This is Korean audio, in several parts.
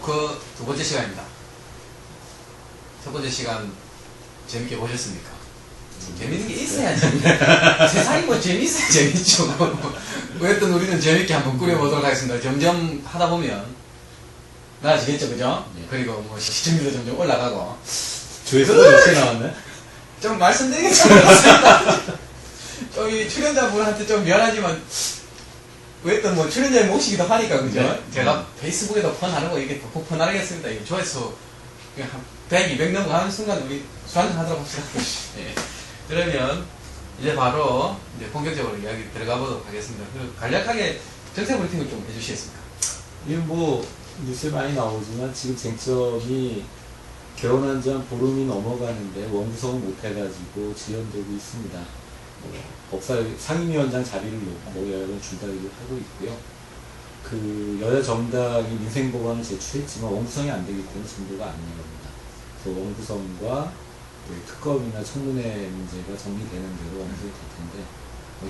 토크 두 번째 시간입니다. 첫 번째 시간 재밌게 보셨습니까? 재밌는 게 있어야지. 세상이 뭐 재밌어야 재밌죠. 어쨌든 우리는 재밌게 한번 꾸려보도록 하겠습니다. 점점 하다 보면 나아지겠죠, 그죠? 네. 그리고 뭐 시청률도 점점 올라가고. 조회수가 몇 개 나왔네? 좀 말씀드리기 좀 그렇습니다. 이 출연자분한테 좀 미안하지만 어쨌든 뭐 출연자의 몫이기도 하니까, 그죠? 네. 제가 페이스북에도 펀하는 거 이게 꼭 펀하겠습니다. 이 조회수 그냥 한 100, 200 넘어가는 순간 우리 술 한잔 하도록 합시다. 예. 그러면 이제 바로 이제 본격적으로 이야기 들어가 보도록 하겠습니다. 그리고 간략하게 정세 브리핑을 좀 해주시겠습니까? 이게 뭐 뉴스에 많이 나오지만 지금 쟁점이 결혼한 지 한 보름이 넘어가는데 원구성을 못해가지고 지연되고 있습니다. 법사 상임위원장 자리를 놓고 여야는 줄다리기를 하고 있고요. 그 여야 정당이 민생법안을 제출했지만 원구성이 안 되기 때문에 진도가 안 나갑니다. 그래서 원구성과 특검이나 청문회 문제가 정리되는 대로 원구성이 될 텐데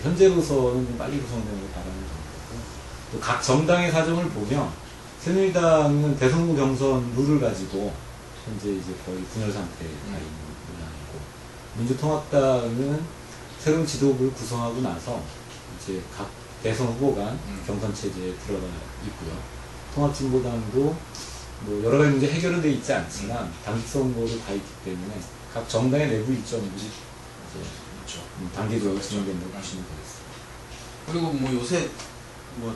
현재로서는 좀 빨리 구성되는 걸 바라는 정도고, 또 각 정당의 사정을 보면 새누리당은 대선구 경선 룰을 가지고 현재 이제 거의 분열 상태에 가 있는 모양이고, 민주통합당은 새로운 지도부를 구성하고 나서 이제 각 대선 후보 간 경선 체제에 들어가 있고요. 통합진보당도 뭐 여러 가지 문제 해결은 돼 있지 않지만 당직 선거로 가 있기 때문에 각 정당의 내부 일정들이 이제 그렇죠. 단계적으로 진행된다고 보시면 되겠습니다. 그리고 뭐 요새 뭐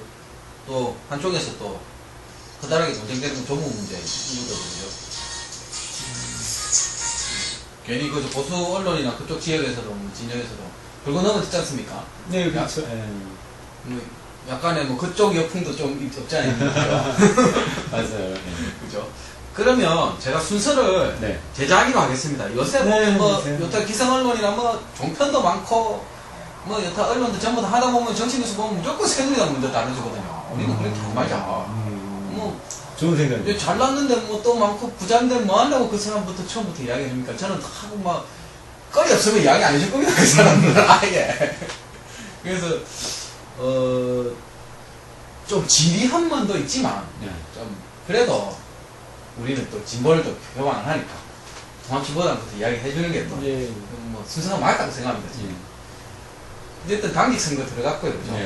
또 한쪽에서 또 커다랗게 논쟁되는 건 조국 문제 이거거든요. 괜히 그 보수 언론이나 그쪽 지역에서도 뭐 진영에서도 긁어 넘어지지 않습니까? 네, 그렇죠. 뭐 약간의 뭐 그쪽 역풍도 좀 없잖아요. 맞아요. 그죠? 그러면 제가 순서를 네. 제작하기로 하겠습니다. 요새 네, 뭐 네. 여타 기성 언론이나 뭐 종편도 많고 뭐 여타 언론도 전부 다 하다 보면 정치 뉴스 보면 무조건 새누리당 먼저 다뤄주거든요. 우리는 그렇게 하지 말자. 뭐 좋은 생각이에요. 잘났는데 뭐 또 많고 부자인데 뭐 하려고 그 사람부터 처음부터 이야기 해줍니까? 저는 하고 막 거리 없으면 이야기 안 해줄 겁니다. 그 사람들은 아예. 그래서 좀 지리한 면도 있지만 좀 그래도 우리는 또 진보를 또 표방을 하니까 통합진보당부터 이야기 해주는 게 또 뭐 순서가 맞다고 생각합니다. 어쨌든 당직 선거 들어갔고요, 그죠?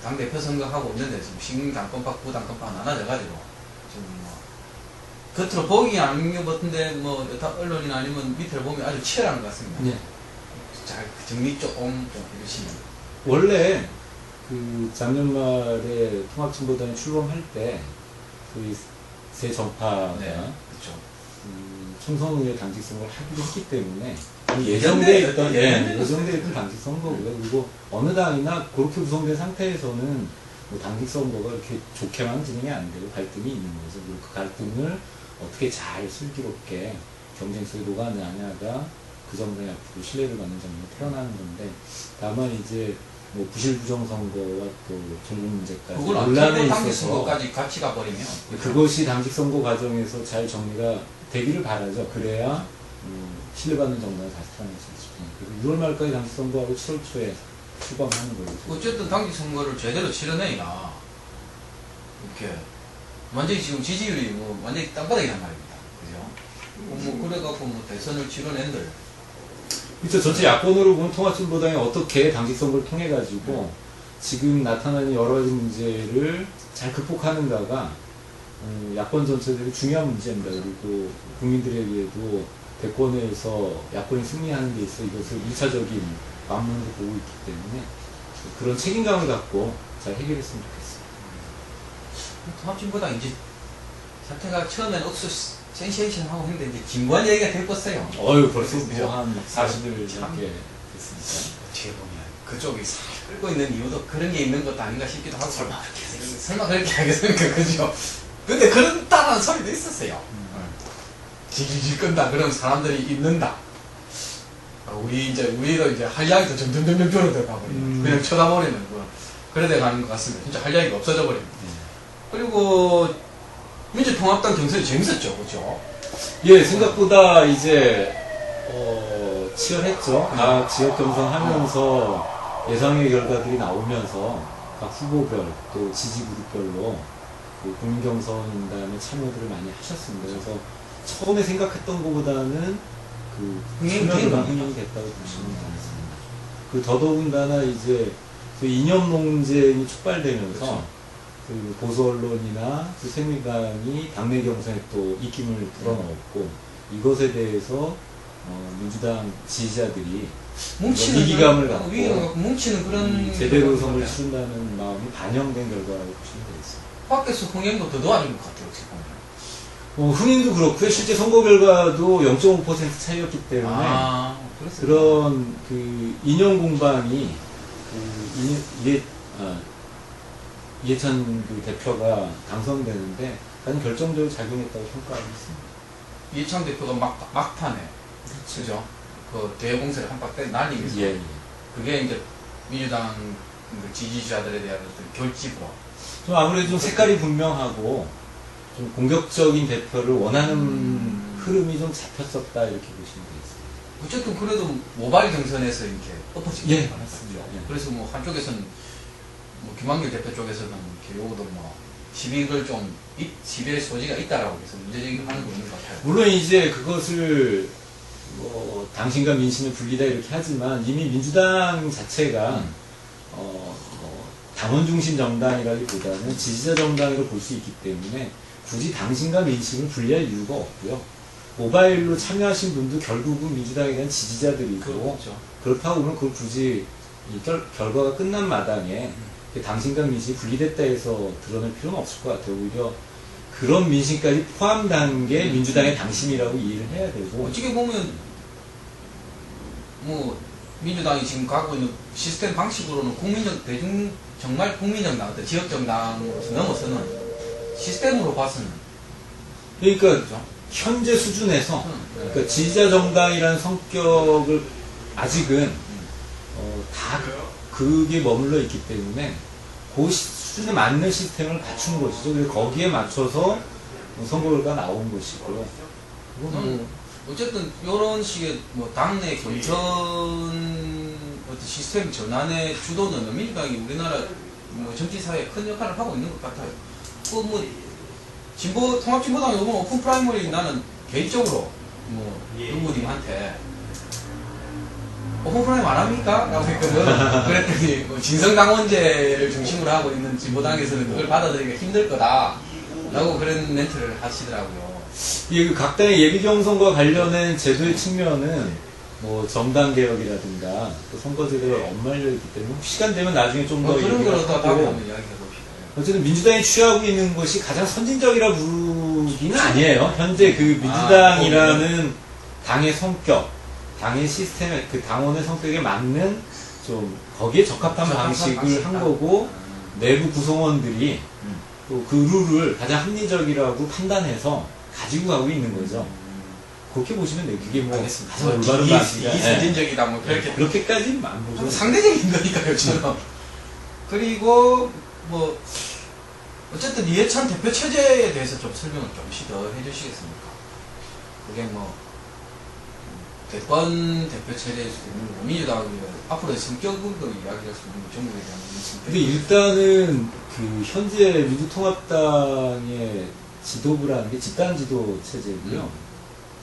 당대표 선거하고 있는데 지금 신당권파, 부당권파 나눠져가지고 지금 뭐 겉으로 보기 안 같은데 뭐 여타 언론이나 아니면 밑을 보면 아주 치열한 것 같습니다. 잘 정리 조금 좀 해주시면. 원래 그 작년 말에 통합진보당이 출범할 때 그 새 정파가 그렇죠. 총선 후에 당직 선거를 하기로 했기 때문에 예정돼 있던 예정돼 있던 당직 선거고요. 그리고 어느 당이나 그렇게 구성된 상태에서는 뭐 당직 선거가 이렇게 좋게만 진행이 안 되고 갈등이 있는 거죠. 그리고 그 갈등을 어떻게 잘 슬기롭게 경쟁 속에 녹아내냐가 그 정당의 앞으로 신뢰를 받는 정당이 태어나는 건데, 다만 이제 뭐 부실부정선거와 또 정부 문제까지 논란에 당직 있어서 선거까지 같이 가버리면 그것이 당직 선거 과정에서 잘 정리가 되기를 바라죠. 그래야 신뢰받는 정당을 다시 태어날 수 있습니다. 그래서 6월 말까지 당직 선거하고 7월 초에 출범하는 걸로. 어쨌든 당직 선거를 제대로 치러내야 이렇게 완전히 지금 지지율이 뭐 완전히 땅바닥이 난 말입니다. 그죠? 뭐 그래갖고 뭐 대선을 치러낸들. 그렇죠. 전체 야권으로 보면 통합진보당이 어떻게 당직 선거를 통해 가지고 지금 나타나는 여러 가지 문제를 잘 극복하는가가 야권 전체적으로 중요한 문제입니다. 그리고 국민들에게도 대권에서 야권이 승리하는 데 있어 이것을 2차적인 관문으로 보고 있기 때문에 그런 책임감을 갖고 잘 해결했으면 좋겠습니다. 통합진보당 이제 사태가 처음엔 억수 센세이션하고 했는데 이제 진보한 얘기가 됐었어요. 벌써 뭐 한 40일 넘게 됐습니다. 어떻게 보면 그쪽이 끌고 있는 이유도 그런 게 있는 것도 아닌가 싶기도 하고. 설마 그렇게 하겠습니까? 그죠? 근데 그런다는 소리도 있었어요. 질질 끈다. 그런 사람들이 있는다. 우리도 이제 할 이야기도 점점 줄어들어 가버리는 그냥 쳐다보리는 그래 돼 가는 것 같습니다. 진짜 할 이야기가 없어져 버립니다. 그리고 민주통합당 경선이 재밌었죠, 그죠? 예, 생각보다 이제 치열했죠. 각 지역 경선하면서 예상의 결과들이 나오면서 각 후보별 또 지지그룹별로 그 국민경선인단의 참여들을 많이 하셨습니다. 그래서 처음에 생각했던 것보다는 그 흥행이 됐다고 보시면 되겠습니다. 그 더더군다나 이제 그 이념 논쟁이 촉발되면서 그렇죠. 그 보수 언론이나 그 새누리당이 당내 경선에 또 입김을 불어넣었고 이것에 대해서 민주당 지지자들이 위기감을 갖고 뭉치는 그런 제대로 선을 치른다는 마음이 반영된 결과라고 보시면 되겠습니다. 밖에서 흥행도 더 도와준 것 같아요. 지금. 흥행도 그렇고요. 실제 선거 결과도 0.5% 차이였기 때문에 그런 그 이념 공방이 이해찬 그 대표가 당선되는데 가장 결정적으로 작용했다고 평가하고 있습니다. 이해찬 대표가 막판에 그죠? 그 대공세를 한 박 날리면서 예. 그게 이제 민주당 지지자들에 대한 어떤 결집으로 좀 아무래도 좀 색깔이 분명하고 좀 공격적인 대표를 원하는 흐름이 좀 잡혔었다 이렇게 보시면 되겠습니다. 어쨌든 그래도 모바일 경선에서 이렇게 엎어지고 예, 맞습니다. 예. 그래서 뭐 한쪽에서는 뭐 김한길 대표 쪽에서는 이렇게 요거도 뭐 시비의 소지가 있다라고 해서 문제제기하는 거 있는 것 같아요. 물론 이제 그것을 뭐 당신과 민심을 분리다 이렇게 하지만 이미 민주당 자체가 당원 중심 정당이라기보다는 지지자 정당으로 볼 수 있기 때문에 굳이 당신과 민심을 분리할 이유가 없고요. 모바일로 참여하신 분도 결국은 민주당에 대한 지지자들이고 그렇죠. 그렇다고 보면 그걸 굳이 결과가 끝난 마당에 당신과 민심이 분리됐다 해서 드러낼 필요는 없을 것 같아요. 오히려 그런 민심까지 포함된 게 민주당의 당심이라고 이해를 해야 되고 어떻게 보면 뭐 민주당이 지금 갖고 있는 시스템 방식으로는 정말 국민정당, 지역정당으로서 넘어서는 시스템으로 봐서는 그러니까 그렇죠? 현재 수준에서 그러니까 지지자 정당이라는 성격을 아직은 다 그게 머물러 있기 때문에 그 수준에 맞는 시스템을 갖춘 것이죠. 그래서 거기에 맞춰서 선거 결과가 나온 것이고요. 어쨌든 이런 식의 뭐 당내 경선 어떤 시스템 전환의 주도는 민주당이 우리나라 뭐 정치 사회에 큰 역할을 하고 있는 것 같아요. 통합진보당이 이번 오픈 프라이머리 나는 개인적으로 뭐 누구님한테 오픈 프라이머리 안 합니까? 라고 했거든. 그랬더니 뭐 진성당원제를 중심으로 하고 있는 진보당에서는 그걸 받아들이기가 힘들 거다. 라고 그런 멘트를 하시더라고요. 이 각 당의 예비경선과 관련된 제도의 측면은 뭐 정당 개혁이라든가 또 선거제도가 엇말려 있기 때문에 시간 되면 나중에 좀 더 그런 얘기를 거로 다 다음에 하고 한번 이야기해 봅시다. 어쨌든 민주당이 취하고 있는 것이 가장 선진적이라 부르기는 아니에요. 현재 그 민주당이라는 당의 성격, 당의 시스템, 그 당원의 성격에 맞는 좀 거기에 적합한 방식을 한 거고 내부 구성원들이 또 그 룰을 가장 합리적이라고 판단해서 가지고 가고 있는 거죠. 그렇게 보시면 돼요. 그게 뭐 가장 올바른 방식이다. 이선진적이다 뭐 그렇게까지는 안 보죠. 상대적인 거니까요 지금. 그리고 뭐 어쨌든 이해찬 대표 체제에 대해서 좀 설명을 조금씩 더 해주시겠습니까? 그게 뭐 대권 대표 체제일 수도 있는 거, 민주당이 앞으로의 성격도 이야기할 수 있는 거, 전국에 대한 성격. 근데 일단은 그 현재 민주통합당의 지도부라는 게 집단지도 체제고요.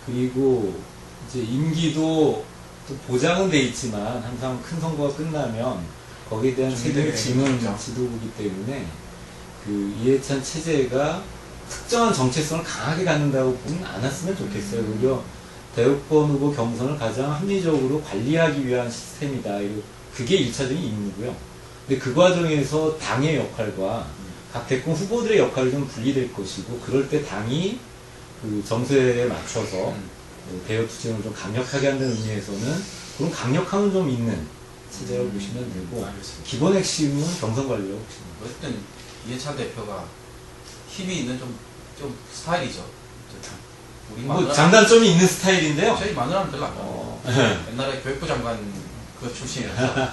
그리고 이제 임기도 또 보장은 돼 있지만 항상 큰 선거가 끝나면 거기에 대한 책임을 지는 지도부이기 때문에 그 이해찬 체제가 특정한 정체성을 강하게 갖는다고 보면 않았으면 좋겠어요. 오히려 대권 후보 경선을 가장 합리적으로 관리하기 위한 시스템이다. 그게 1차적인 임무고요. 근데 그 과정에서 당의 역할과 각 대권 후보들의 역할이 좀 분리될 것이고, 그럴 때 당이 그 정세에 맞춰서 대여 투쟁을 좀 강력하게 한다는 의미에서는 그런 강력함은 좀 있는 체제라고 보시면 되고, 기본 핵심은 경선 관리라고 보시면 됩니다. 어쨌든 이해찬 대표가 힘이 있는 좀 스타일이죠. 뭐 장단점이 있는 스타일인데요. 저희 마누라는 별로 안 좋아해요. 옛날에 교육부 장관 그 출신이라서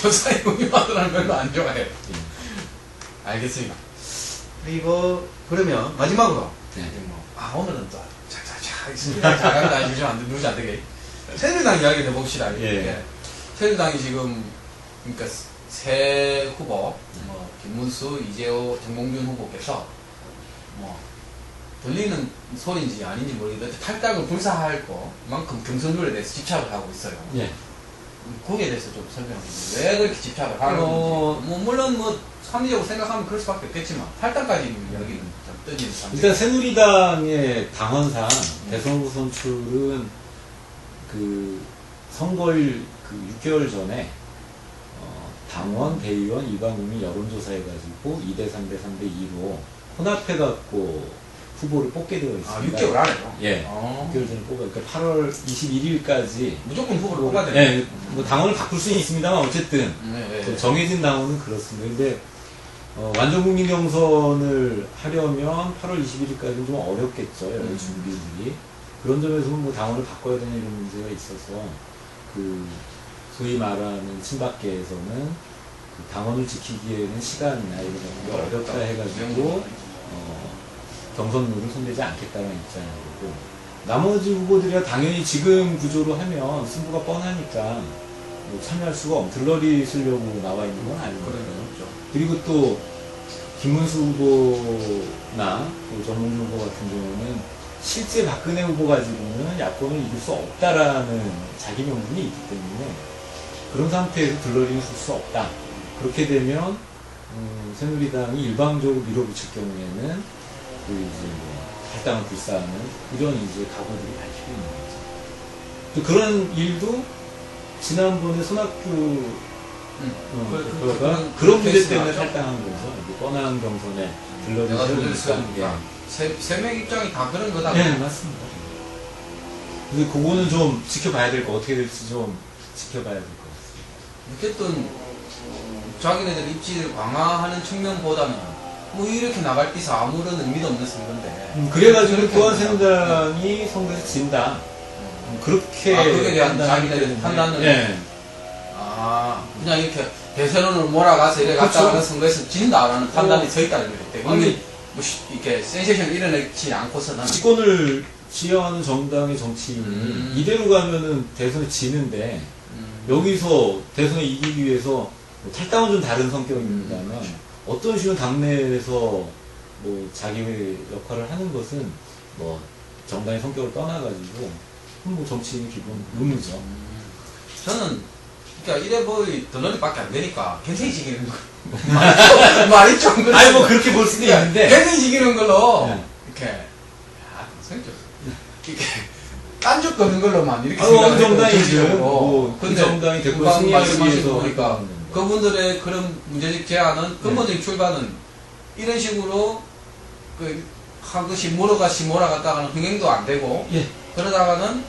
교사의 우리 마누라는 별로 안 좋아해요. 알겠습니다. 그리고 그러면 마지막으로 오늘은 또 착착착 잘한다 이러면 안 누르지 안 되게 새누리당 이야기 해봅시다. 새누리당이 지금 그러니까 새 후보 김문수, 이재호, 정몽준 후보께서 뭐 들리는 소리인지 아닌지 모르겠는데 탈당을 불사할 것만큼 경선룰에 대해서 집착을 하고 있어요. 예. 거기에 대해서 좀 설명해 주세요. 왜 그렇게 집착을 하는지. 뭐 물론 뭐 합리적으로 생각하면 그럴 수밖에 없겠지만 탈당까지 여기는 좀 떠지는 상황. 일단 새누리당의 당헌상 대선 후보 선출은 그 선거일 그 6개월 전에 당원, 대의원, 일반국민 여론조사 해가지고 2대 3대 3대 2로 혼합해갖고 후보를 뽑게 되어 있습니다. 6개월 안에요? 예. 6개월 전에 그러니까 8월 21일까지. 무조건 후보를 뽑아야 돼요? 예. 뭐 당원을 바꿀 수는 있습니다만 어쨌든. 네. 정해진 당원은 그렇습니다. 근데, 완전 국민 경선을 하려면 8월 21일까지는 좀 어렵겠죠. 여러 준비들이. 그런 점에서 뭐 당원을 바꿔야 되는 이런 문제가 있어서, 소위 말하는 친박계에서는 그 당원을 지키기에는 시간이나 이런 게 어렵다 해가지고 경선룰을 손대지 않겠다는 입장이고, 나머지 후보들이야 당연히 지금 구조로 하면 승부가 뻔하니까 뭐 참여할 수가 들러리 쓰려고 나와 있는 건 아니거든요. 그리고 또 김문수 후보나 또 정몽준 후보 같은 경우는 실제 박근혜 후보 가지고는 야권을 이길 수 없다라는 자기 명분이 있기 때문에 그런 상태에서 들러리는 쓸 수 없다. 그렇게 되면 새누리당이 일방적으로 밀어붙일 경우에는 그 이제 뭐 탈당을 불사하는 이런 이제 각오들이 밝히고 있는 거죠. 또 그런 일도 지난번에 손학규 그런 문제 때문에 탈당한 거죠. 뻔한 경선에 들러리는 세우니까. 세 명 입장이 다 그런 거다. 네, 맞습니다. 근데 그거는 좀 지켜봐야 될 거, 어떻게 될지 좀 지켜봐야 될 것 같습니다. 어쨌든 자기네들 입지를 강화하는 측면보다는 뭐 이렇게 나갈 비서 아무런 의미도 없는 선거인데. 그래가지고 또한 새누리당이 선거에서 진다. 그렇게. 그에 대한 자기들의 판단을. 예. 그냥 이렇게 대선으로 몰아가서 이래 갔다 그렇죠. 가는 선거에서 진다라는 판단이 서 있다는 거기 때문에. 뭐 이렇게 센세이션을 일어내지 않고서는 집권을 지향하는 정당의 정치인이 이대로 가면은 대선에 지는데 여기서 대선에 이기기 위해서 뭐 탈당은 좀 다른 성격입니다만 어떤 식으로 당내에서 뭐 자기 역할을 하는 것은 뭐 정당의 성격을 떠나가지고 뭐 정치인의 기본 의무죠. 저는 그러니까 이래 보이 덜러리밖에 안 되니까 굉장히 지기는 거. 말이 좀 그렇지. 아니 뭐 그렇게 볼 수도 있는데 굉장히 지기는 걸로 네. 이렇게 이렇게 깐죽 거는 걸로만 이렇게 어느 정당이죠. 뭐 그 정당이 대권 승리하기 위해서 보니까 그분들의 그런 문제적 제안은 근본적인 출발은 이런 식으로 그 하듯이 몰아갔다가는 흥행도 안 되고 그러다가는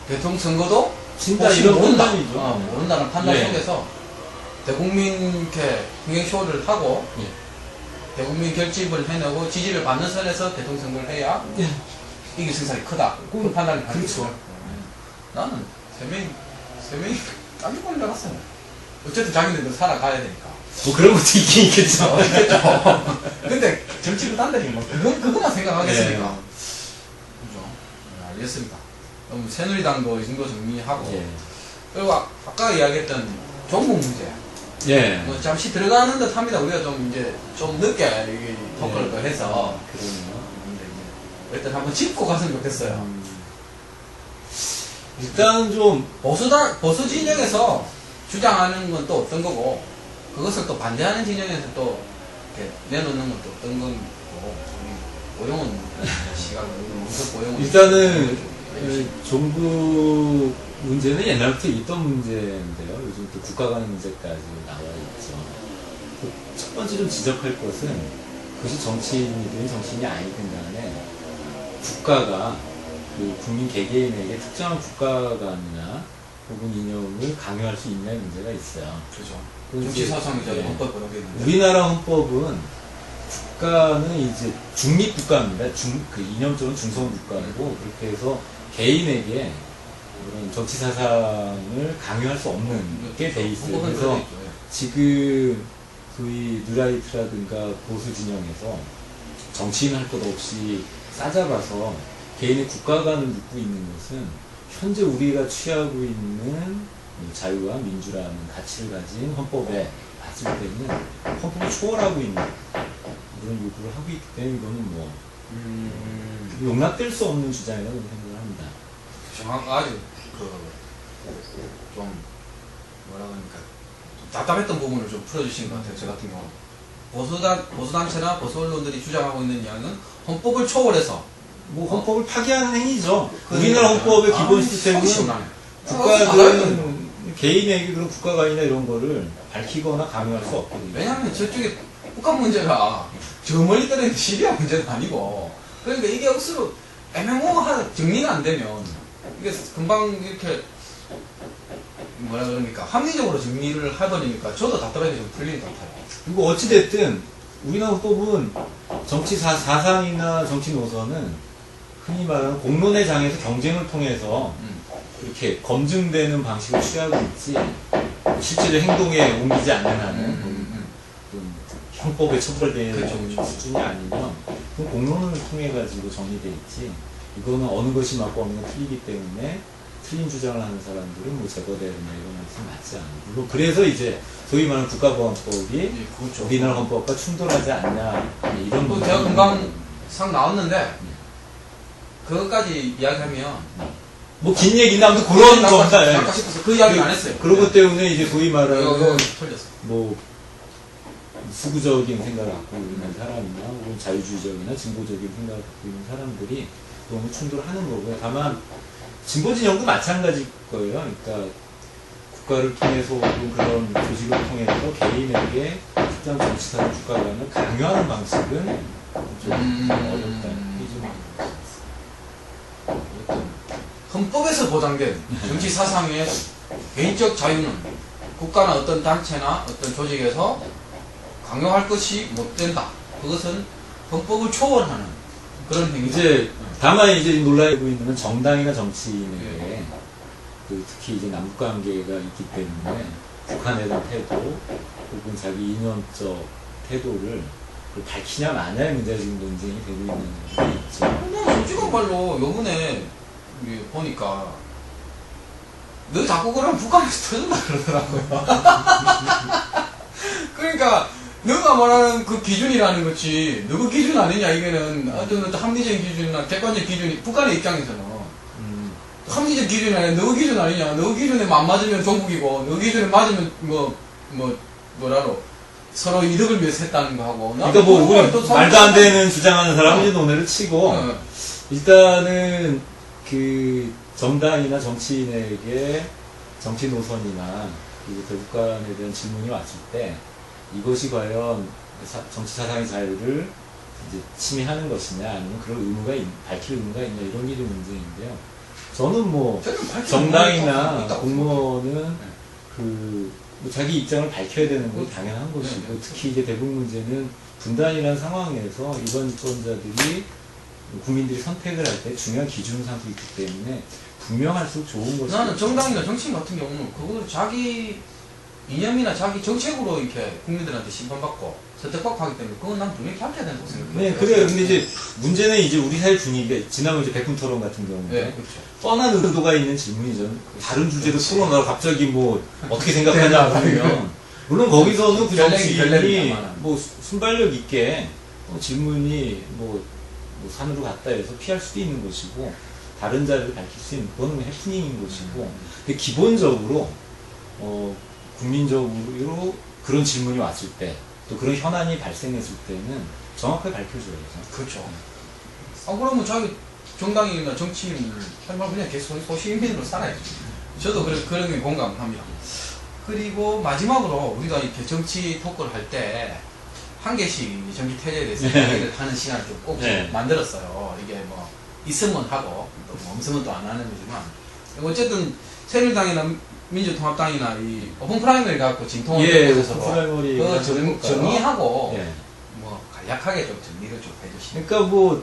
대통령 선거도 진짜 이런 판단이죠. 모른다는 판단 속에서 대국민 이렇게 흥행쇼를 하고 대국민 결집을 해내고 지지를 받는 선에서 대통령 선거를 해야 이길 승산이 크다. 그 판단을 가지고 그렇죠. 나는 세 명이 깜짝 놀라 갔어요. 어쨌든 자기네들 살아가야 되니까. 뭐 그런 것도 있긴 있겠죠. 근데 정치를 단다니 뭐 그거만 생각하겠습니까? 그죠? 알겠습니다. 그럼 새누리당도 이 정도 정리하고 그리고 아까 이야기했던 종북 문제. 뭐 잠시 들어가는 듯 합니다. 우리가 좀 이제 좀 늦게 이 토크를 더 해서. 그러네요. 일단 한번 짚고 갔으면 좋겠어요. 일단 좀 보수 진영에서 주장하는 건 또 어떤 거고, 그것을 또 반대하는 진영에서 또 이렇게 내놓는 건 또 어떤 거고, 고용은 시각은 무슨 고용은 일단은 종북 문제는 옛날부터 있던 문제인데요. 요즘 또 국가 간의 문제까지 나와 있죠. 첫 번째 좀 지적할 것은 그것이 정치인이든 정치인이 아니든 간에 국가가 그 국민 개개인에게 특정한 국가관이나 혹은 이념을 강요할 수 있냐의 문제가 있어요. 그렇죠. 정치사상이죠. 헌법 그런 게 있는데. 우리나라 헌법은 국가는 이제 중립국가입니다. 그 이념적으로 중성국가이고 그렇게 해서 개인에게 그런 정치사상을 강요할 수 없는 게 돼 있어요. 그래서 지금 소위 뉴라이트라든가 보수 진영에서 정치인 할 것 없이 싸잡아서 개인의 국가관을 묻고 있는 것은 현재 우리가 취하고 있는 자유와 민주라는 가치를 가진 헌법에 봤을 때는 헌법을 초월하고 있는 그런 요구를 하고 있기 때문에 이거는 뭐 용납될 수 없는 주장이라고 생각을 합니다. 아주 좀 뭐라 그러니까 답답했던 부분을 좀 풀어주신 것 같아요. 저 같은 경우 보수단체나 보수 언론들이 주장하고 있는 이야기는 헌법을 초월해서 뭐 헌법을 파기하는 행위죠. 우리나라 헌법의 기본 시스템은 국가든 개인에게 그런 국가관이나 이런 거를 밝히거나 강요할 수 없거든요. 왜냐하면 저쪽에 북한 문제가 저 멀리 떨어진 시리아 문제가 아니고, 그러니까 이게 억수로 애매모호한 정리가 안 되면 이게 금방 이렇게 뭐라 그러니까 합리적으로 정리를 해버리니까 저도 답답하게 좀 풀리는 것 같아요. 그리고 어찌됐든 우리나라 헌법은 정치 사상이나 정치 노선은 흔히 말하는 공론의 장에서 경쟁을 통해서 이렇게 검증되는 방식을 취하고 있지 실제로 행동에 옮기지 않는 한은 형법에 처벌되는 그렇죠. 수준이 아니면 그 공론을 통해 가지고 정리돼 있지. 이거는 어느 것이 맞고 어느 것이 틀리기 때문에 틀린 주장을 하는 사람들은 뭐 제거되는 이런 말씀 맞지 않아요. 물론 그래서 이제 소위 말하는 국가보안법이 그렇죠. 우리나라 헌법과 충돌하지 않냐 이런 뭐 제가 금방 상 나왔는데 그것까지 이야기하면 뭐 긴 얘기는 아무튼 그런 겁니다. 아까 싶어서 그 이야기는 안 했어요. 그런 것 때문에 이제 소위 말하는 털렸어. 뭐 수구적인 생각을 갖고 있는 사람이나 혹은 자유주의적이나 진보적인 생각을 갖고 있는 사람들이 너무 충돌하는 거고요. 다만 진보 진영도 마찬가지일 거예요. 그러니까 국가를 통해서 혹은 그런 조직을 통해서 개인에게 특정 정치사나 국가관을 강요하는 방식은 좀 어렵다는 게 좀 헌법에서 보장된 정치 사상의 개인적 자유는 국가나 어떤 단체나 어떤 조직에서 강요할 것이 못 된다. 그것은 헌법을 초월하는 그런 행위죠. 이제 다만 이제 논란되고 있는 건 정당이나 정치인에게 그 특히 이제 남북 관계가 있기 때문에 북한에 대한 태도 혹은 자기 이념적 태도를 밝히냐 마냐의 문제가 지금 논쟁이 되고 있는 게 있죠. 솔직한 말로 요번에 보니까 너 자꾸 그러면 북한에서 터진다 그러더라고요. 그러니까 너가 말하는 그 기준이라는 것이 너그 기준 아니냐. 이거는 어떤 합리적인 기준이나 객관적 기준이 북한의 입장에서는 합리적 기준이 아니라 너 기준 아니냐. 너 기준에 안 맞으면 종북이고 너 기준에 맞으면 뭐라로 서로 이득을 위해서 했다는 거 하고. 그러니까 뭐 우리 말도 안 되는 주장하는 사람은 논의를 치고 일단은 그 정당이나 정치인에게 정치 노선이나 그리고 대북관에 대한 질문이 왔을 때 이것이 과연 정치 사상의 자유를 이제 침해하는 것이냐 아니면 그런 의무가 밝힐 의무가 있냐 이런 게 좀 문제인데요. 저는 뭐 정당이나 공무원은 뭐 자기 입장을 밝혀야 되는 건 당연한 것이고 특히 이제 대북 문제는 분단이라는 상황에서 이번 유권자들이 국민들이 선택을 할 때 중요한 기준을 삼고 있기 때문에 분명할수록 좋은 것이죠. 나는 정당이나 정치인 같은 경우는 그걸 자기 이념이나 자기 정책으로 이렇게 국민들한테 심판받고 선택받고 하기 때문에 그건 난 분명히 밝혀야 된다고 생각해요. 네, 그래요. 근데 이제 문제는 이제 우리 사회 분위기가 지난번 이제 백분 토론 같은 경우는 네, 그렇죠. 뻔한 의도가 있는 질문이죠. 다른 주제로 토론하고 갑자기 뭐 어떻게 생각하냐 그러면 물론 거기서는 그 정치인이 뭐 순발력 있게 질문이 뭐 산으로 갔다 해서 피할 수도 있는 것이고 다른 자리를 밝힐 수 있는 그건 해프닝인 것이고 근데 기본적으로 국민적으로 그런 질문이 왔을 때 또 그런 현안이 발생했을 때는 정확하게 밝혀줘야죠. 그렇죠. 그러면 자기 정당이나 정치인을 정말 그냥 계속 소시민으로 살아야죠. 저도 그런 게 공감합니다. 그리고 마지막으로 우리가 이렇게 정치 토크를 할 때 한 개씩 정치 태제에 대해서 이야기를 하는 시간을 좀 꼭 만들었어요. 이게 뭐 있으면 하고 또 뭐 없으면 또 안 하는 거지만 어쨌든 새누리당이나 민주통합당이나 이 오픈 프라이머리 갖고 진통을 하셔서 그 정리하고 뭐 간략하게 좀 정리를 좀 해주시면. 그러니까 뭐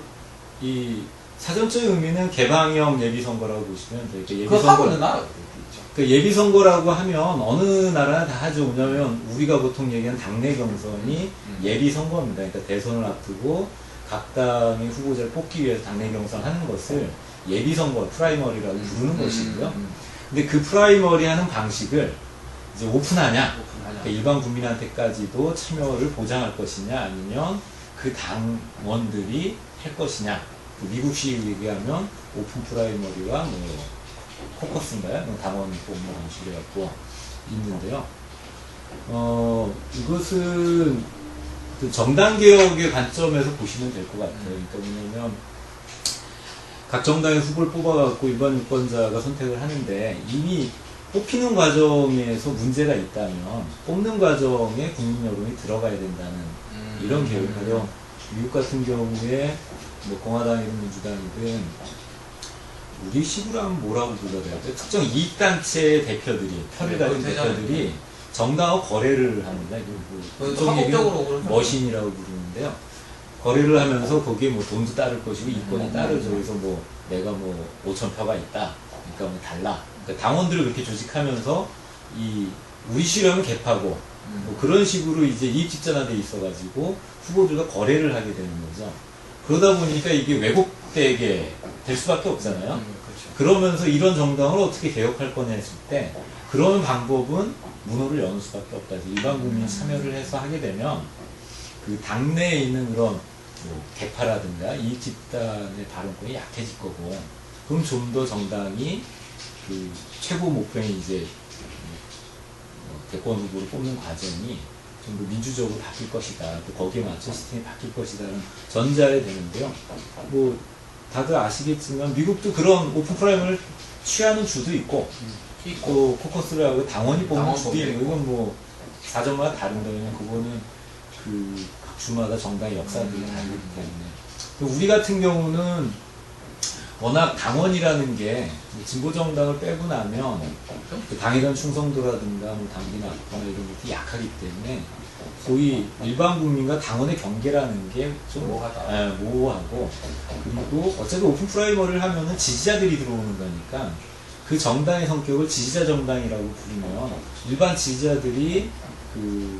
이 사전적인 의미는 개방형 예비선거라고 보시면 돼요. 예비선거는 나라도 있죠. 그 예비선거라고 하면 어느 나라나 다 하죠. 왜냐하면 우리가 보통 얘기하는 당내 경선이 예비선거입니다. 그러니까 대선을 앞두고 각 당의 후보자를 뽑기 위해서 당내 경선하는 것을 예비선거, 프라이머리라고 부르는 것이고요. 근데 그 프라이머리 하는 방식을 이제 오픈하냐, 그러니까 일반 국민한테까지도 참여를 보장할 것이냐, 아니면 그 당원들이 할 것이냐. 미국식 얘기하면 오픈 프라이머리와 뭐 코커스인가요? 당원 뽑는 방식을 갖고 있는데요. 이것은 그 정당 개혁의 관점에서 보시면 될 것 같아요. 그러니까 뭐냐면 각 정당의 후보를 뽑아갖고 일반 유권자가 선택을 하는데 이미 뽑히는 과정에서 문제가 있다면 뽑는 과정에 국민 여론이 들어가야 된다는 이런 개혁이고요. 미국 같은 경우에 뭐 공화당이든 민주당이든 우리 식으로 하면 뭐라고 불러야 될까요? 특정 이익단체 대표들이 표를 가진 대표들이 정당하고 거래를 합니다. 합법적으로 머신이라고 부르는데요. 거래를 하면서 거기에 뭐 돈도 따를 것이고 이권이 따르죠. 그래서 뭐 내가 뭐 5,000표가 있다. 그러니까 뭐 달라. 그러니까 당원들을 그렇게 조직하면서 이 우리 식으로 하면 갭하고 뭐 그런 식으로 이제 이익 집단화돼 있어가지고 후보들과 거래를 하게 되는 거죠. 그러다 보니까 이게 왜곡되게 될 수밖에 없잖아요. 그렇죠. 그러면서 이런 정당을 어떻게 개혁할 거냐 했을 때 그런 방법은 문호를 여는 수밖에 없다. 일반 국민이 참여를 해서 하게 되면 그 당내에 있는 그런 뭐 개파라든가 이익 집단의 발언권이 약해질 거고, 그럼 좀 더 정당이 그 최고 목표인 이제 대권 후보를 뽑는 과정이 좀 더 민주적으로 바뀔 것이다. 또 거기에 맞춰 시스템이 바뀔 것이다는 전제하에 되는데요. 뭐 다들 아시겠지만 미국도 그런 오픈 프라이머를 취하는 주도 있고 또 코커스를 하고 당원이 뽑는 주도 있고, 이건 뭐 사정마다 다른데 그냥 그거는 그 각 주마다 정당의 역사들이 다르기 때문에. 우리 같은 경우는 워낙 당원이라는 게 진보 정당을 빼고 나면 그 당에 대한 충성도라든가 뭐 당기나 이런 것도 약하기 때문에 소위 일반 국민과 당원의 경계라는 게 좀 모호하고, 그리고 어차피 오픈 프라이머를 하면은 지지자들이 들어오는 거니까 그 정당의 성격을 지지자 정당이라고 부르면 일반 지지자들이 그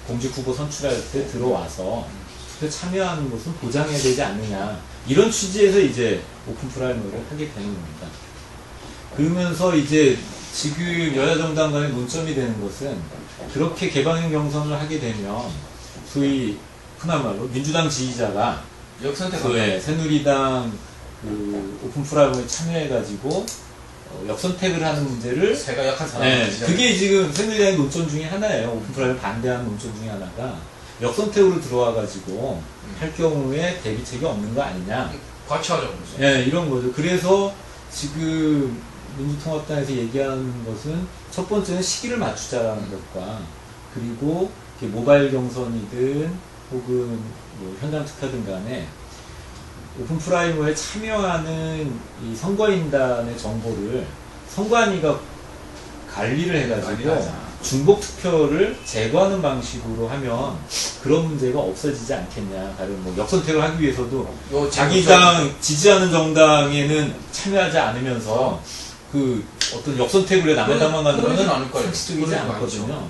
공직 후보 선출할 때 들어와서 투표에 참여하는 것은 보장해야 되지 않느냐, 이런 취지에서 이제 오픈 프라이머를 하게 되는 겁니다. 그러면서 이제 지금 여야 정당 간의 논점이 되는 것은 그렇게 개방형 경선을 하게 되면 소위 흔한 말로 민주당 지지자가 새누리당 그 오픈 프라이머에 참여해가지고 역선택을 하는 문제를 제가 약한 사람 그게 지금 새누리당의 논점 중에 하나예요. 오픈 프라이머 반대하는 논점 중에 하나가 역선택으로 들어와가지고 할 경우에 대비책이 없는 거 아니냐. 같이 하자고. 이런 거죠. 그래서 지금 민주통합당에서 얘기하는 것은 첫 번째는 시기를 맞추자라는 것과, 그리고 모바일 경선이든 혹은 뭐 현장 투표든 간에 오픈 프라이머에 참여하는 이 선거인단의 정보를 선관위가 관리를 해가지고 중복 투표를 제거하는 방식으로 하면 그런 문제가 없어지지 않겠냐. 다른 뭐 역선택을 하기 위해서도 자기 당 지지하는 정당에는 참여하지 않으면서 그 어떤 역선택을 해 남의 당만 가는 거는 상식적이지 않거든요.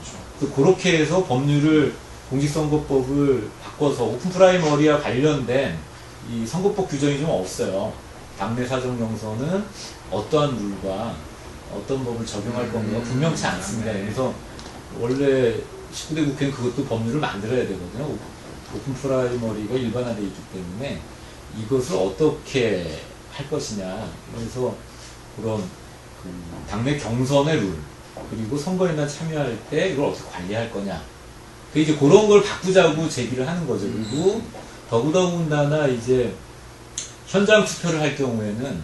그렇게 해서 법률을, 공직선거법을 바꿔서 오픈 프라이머리와 관련된 이 선거법 규정이 좀 없어요. 당내 사정 경선은 어떠한 룰과 어떤 법을 적용할 건가가 분명치 않습니다. 그래서 원래 19대 국회는 그것도 법률을 만들어야 되거든요. 오픈 프라이머리가 일반화되어 있기 때문에 이것을 어떻게 할 것이냐. 그래서 그런 그 당내 경선의 룰, 그리고 선거인단 참여할 때 이걸 어떻게 관리할 거냐. 이제 그런 걸 바꾸자고 제기를 하는 거죠. 그리고 더군다나 이제 현장 투표를 할 경우에는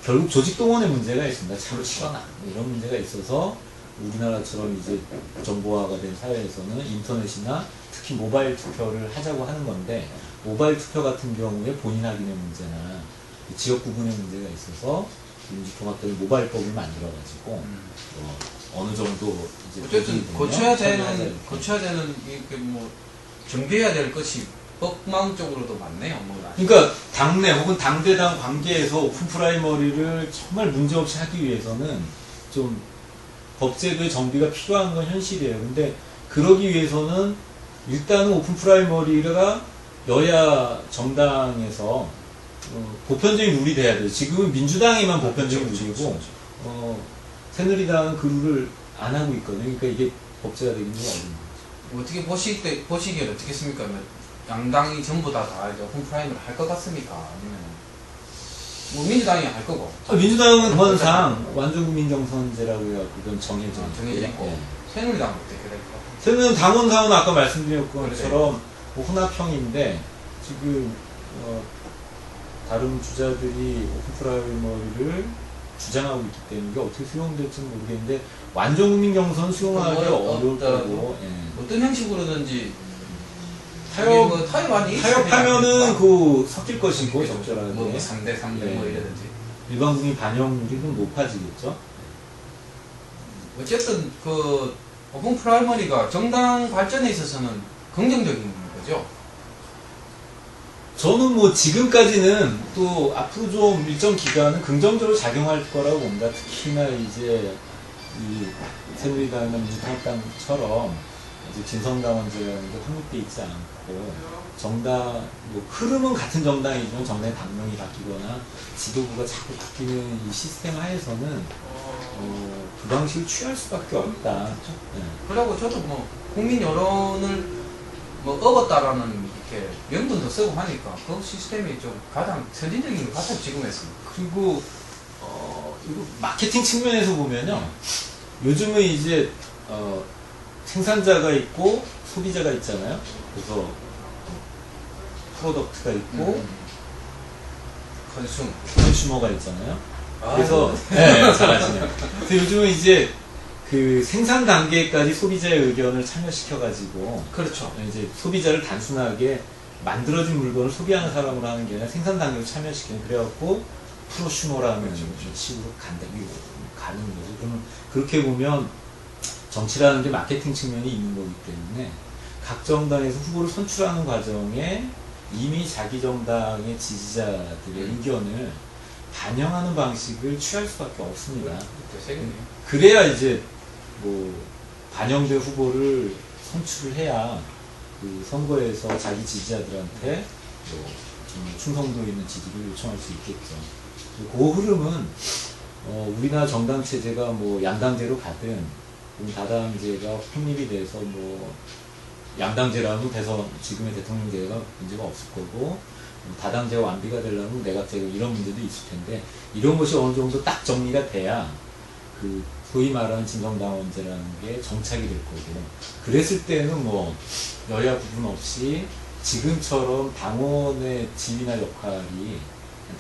결국 조직 동원의 문제가 있습니다. 차로 치거나 이런 문제가 있어서 우리나라처럼 이제 정보화가 된 사회에서는 인터넷이나 특히 모바일 투표를 하자고 하는 건데, 모바일 투표 같은 경우에 본인 확인의 문제나 지역 구분의 문제가 있어서 민주통합당이 모바일법을 만들어가지고 어느 정도 이제 어쨌든 고쳐야 되는 이게 뭐 정비해야 될 것이 법망적으로도 많네요. 그러니까 당내 혹은 당대당 관계에서 오픈 프라이머리를 정말 문제없이 하기 위해서는 좀 법제도의 정비가 필요한 건 현실이에요. 근데 그러기 위해서는 일단은 오픈 프라이머리가 여야 정당에서 보편적인 룰이 돼야 돼요. 지금은 민주당에만 보편적인 룰이고 새누리당은 그 룰을 안 하고 있거든요. 그러니까 이게 법제가 되기는 좀 어려운 거죠. 어떻게 보시기에 어떻겠습니까? 양당이 전부 다 이제 오픈 프라임을 할 것 같습니까? 아니면 뭐 민주당이 할 거고. 민주당은 법안상 완전국민 경선제라고 해갖고 그건 정해져 있고. 예. 새누리당은 어떻게 될 것 같아요? 새누리당 당원사원 아까 말씀드린 것처럼 뭐 혼합형인데 지금 다른 주자들이 오픈 프라이머리를 주장하고 있기 때문에 이게 어떻게 수용될지는 모르겠는데 완전국민 경선 수용하기 어려울 거고 어떤 형식으로든지 타협하면은 그 섞일 것이고 적절하게 뭐 3대 3대 뭐 이라든지 일반 국민 반영률이 좀 높아지겠죠. 어쨌든 그 오픈 프라이머리가 정당 발전에 있어서는 긍정적인 거죠. 저는 뭐 지금까지는 또 앞으로 좀 일정 기간은 긍정적으로 작용할 거라고 봅니다. 특히나 이제 이 새누리당이나 민주통합당처럼 이제 진성당원제라는 게 확립되어 있지 않고 정당 뭐 흐름은 같은 정당이지만 정당의 당명이 바뀌거나 지도부가 자꾸 바뀌는 이 시스템 하에서는 그 방식을 취할 수밖에 없다. 네. 그리고 저도 뭐 국민 여론을 뭐 업었다라는 이렇게 명분도 쓰고 하니까 그 시스템이 좀 가장 선진적인 것 같아요 지금에서. 그리고 이거 마케팅 측면에서 보면요, 요즘은 이제 생산자가 있고 소비자가 있잖아요. 그래서 프로덕트가 있고 컨슈머가 있잖아요. 그래서 네, 잘하시네요. 그래서 요즘은 이제 그 생산 단계까지 소비자의 의견을 참여시켜가지고 그렇죠. 이제 소비자를 단순하게 만들어진 물건을 소비하는 사람으로 하는 게 아니라 생산 단계로 참여시키는, 그래갖고 프로슈머라는 식으로 가는 거죠. 그러면 그렇게 보면 정치라는 게 마케팅 측면이 있는 거기 때문에 각 정당에서 후보를 선출하는 과정에 이미 자기 정당의 지지자들의 의견을 반영하는 방식을 취할 수밖에 없습니다. 그래야 이제 뭐 반영된 후보를 선출을 해야 그 선거에서 자기 지지자들한테 뭐 충성도 있는 지지를 요청할 수 있겠죠. 그 흐름은 우리나라 정당 체제가 뭐 양당제로 가든 다당제가 확립이 돼서 뭐 양당제라면 대선 지금의 대통령제가 문제가 없을 거고, 다당제가 완비가 되려면 내각제가 이런 문제도 있을 텐데, 이런 것이 어느 정도 딱 정리가 돼야 그 소위 말하는 진성당원제라는 게 정착이 될 거고, 그랬을 때는 뭐 여야 구분 없이 지금처럼 당원의 지위나 역할이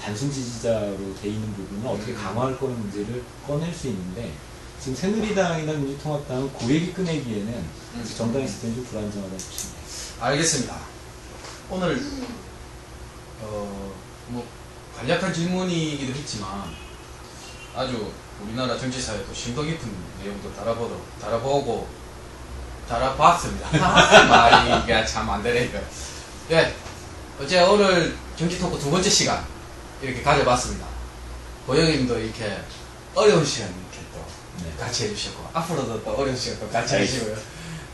단순 지지자로 돼 있는 부분은 어떻게 강화할 거는 문제를 꺼낼 수 있는데, 지금 새누리당이나 민주통합당은 그 얘기 꺼내기에는 정당의 시스템이 좀 불안정하다고 보십니다. 알겠습니다. 오늘 뭐 간략한 질문이기도 했지만 아주 우리나라 정치사회도 심도 깊은 내용도 달아봤습니다. 말이 참 안 되네요. 예, 어제 오늘 정치 토크 두 번째 시간 이렇게 가져봤습니다. 고영님도 이렇게 어려운 시간 이렇게 또 같이 해주셨고, 앞으로도 또 어려운 시간 또 같이 해주시고요.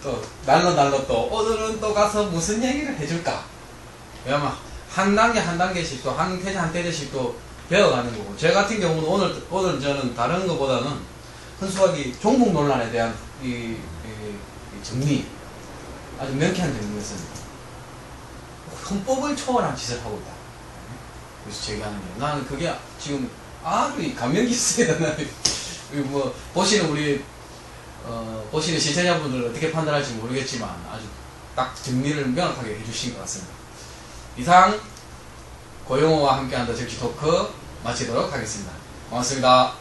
또 날로 또 오늘은 또 가서 무슨 얘기를 해줄까? 왜냐면 한 단계 한 단계씩 또 한 태자 한 태자씩 또 배워가는 거고, 제 같은 경우는 오늘 저는 다른 것보다는 헌수학이 종북 논란에 대한 이 정리, 아주 명쾌한 정리였습니다. 헌법을 초월한 짓을 하고 있다. 그래서 제기하는 게, 나는 그게 지금 아주 감명 깊습니다. 뭐 보시는 보시는 시청자분들은 어떻게 판단할지 모르겠지만 아주 딱 정리를 명확하게 해주신 것 같습니다. 이상 고영호와 함께하는 정치 토크 마치도록 하겠습니다. 고맙습니다.